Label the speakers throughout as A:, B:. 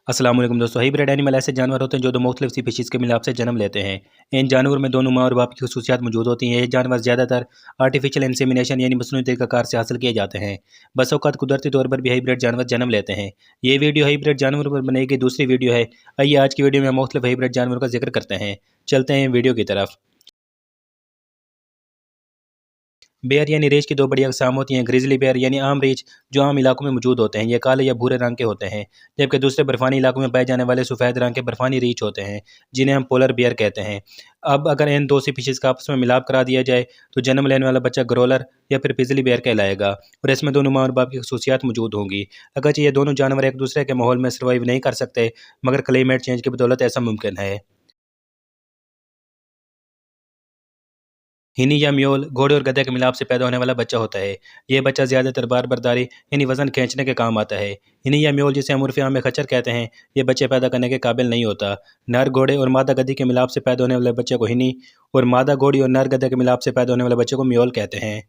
A: अस्सलाम वालेकुम दोस्तों। हाइब्रिड एनिमल ऐसे जानवर होते हैं जो दो मुख्तलिफ स्पीशीज़ के मिलाप से जन्म लेते हैं। इन जानवरों में दोनों माँ और बाप की खसूसियात मौजूद होती हैं। ये जानवर ज़्यादातर आर्टिफिशियल इंसेमिनेशन यानी मसनूई तरीक़ाकार से हासिल किए जाते हैं। बस औक़ात कुदरती तौर पर भी हाइब्रिड जानवर जन्म लेते हैं। ये वीडियो हाइब्रिड जानवरों पर बनाई गई दूसरी वीडियो है। आइए आज की वीडियो में मुख्तलिफ हाइब्रिड जानवरों का जिक्र करते हैं। चलते हैं वीडियो की तरफ। बेयर यानी रीछ की दो बड़ी अक़साम होती हैं। ग्रिजली बेयर यानी आम रीछ जो आम इलाकों में मौजूद होते हैं, ये काले या भूरे रंग के होते हैं, जबकि दूसरे बर्फ़ानी इलाकों में पाए जाने वाले सफ़ेद रंग के बर्फ़ानी रीछ होते हैं, जिन्हें हम पोलर बेयर कहते हैं। अब अगर इन दो स्पीशीज़ का आपस में मिलाप करा दिया जाए तो जन्म लेने वाला बच्चा ग्रोलर या फिर पिजली बेयर कहलाएगा और इसमें दोनों माँ और बाप की खसूसियात मौजूद होंगी। अगरचे ये दोनों जानवर एक दूसरे के माहौल में सर्वाइव नहीं कर सकते, मगर क्लाइमेट चेंज की बदौलत ऐसा मुमकिन है। हिनी या म्योल घोड़े और गधे के मिलाप से पैदा होने वाला बच्चा होता है। ये बच्चा ज़्यादातर बार बर्दारी यानी वज़न खींचने के काम आता है। हिनी या म्योल, जिसे हम उर्फ़ी आम में खच्चर कहते हैं, ये बच्चे पैदा करने के काबिल नहीं होता। नर घोड़े और मादा गधी के मिलाप से पैदा होने वाले बच्चे को हिनी और मादा घोड़ी और नर गधे के मिलाप से पैदा होने वाले बच्चे को म्योल कहते हैं।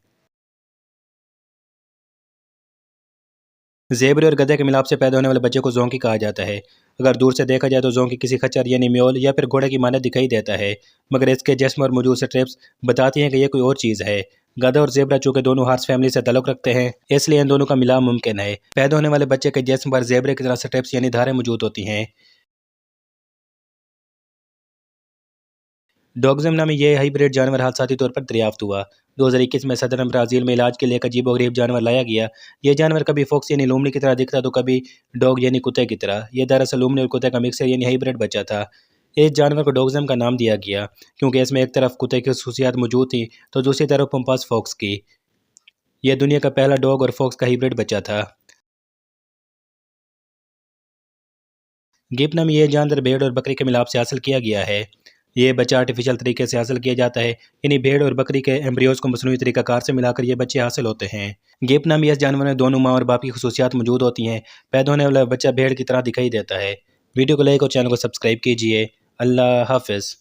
A: ज़ेब्रे और गधे के मिलाप से पैदा होने वाले बच्चे को ज़ोंकी कहा जाता है। अगर दूर से देखा जाए तो ज़ोंकी किसी खच्चर यानी म्योल या फिर घोड़े की मानद दिखाई देता है, मगर इसके जिस्म और मौजूद स्ट्रिप्स बताती हैं कि यह कोई और चीज़ है। गधा और ज़ेब्रा चूँकि दोनों हॉर्स फैमिली से ताल्लुक़ रखते हैं, इसलिए इन दोनों का मिलाप मुमकिन है। पैदा होने वाले बच्चे के जिस्म पर ज़ेब्रे की तरह स्ट्रिप्स यानी धारें मौजूद होती हैं। डॉग्ज़म नामी ये हाइब्रिड जानवर हादसाती तौर पर दरियाफ्त हुआ। 2021 में सदरन ब्राज़ील में इलाज के लिए एक अजीबोगरीब जानवर लाया गया। ये जानवर कभी फॉक्स यानी लोमड़ी की तरह दिखता तो कभी डॉग यानी कुत्ते की तरह। ये दरअसल लोमड़ी और कुत्ते का मिक्सर यानी हाइब्रिड बच्चा था। इस जानवर को डॉग्ज़म का नाम दिया गया क्योंकि इसमें एक तरफ कुत्ते की खसूसियात मौजूद थी तो दूसरी तरफ पंपास फॉक्स की। यह दुनिया का पहला डॉग और फॉक्स का हाइब्रिड बच्चा था। गिब नामी ये जानवर भेड़ और बकरी के मिलाप से हासिल किया गया है। ये बच्चा आर्टिफिशियल तरीके से हासिल किया जाता है, यानी भेड़ और बकरी के एम्ब्रियोज को मसनूई तरीक़ाकार से मिलाकर ये बच्चे हासिल होते हैं। गेप नामी इस जानवर में दोनों माँ और बाप की खसूसियात मौजूद होती हैं। पैदा होने वाला बच्चा भेड़ की तरह दिखाई देता है। वीडियो को लाइक और चैनल को सब्सक्राइब कीजिए। अल्लाह हाफ़िज़।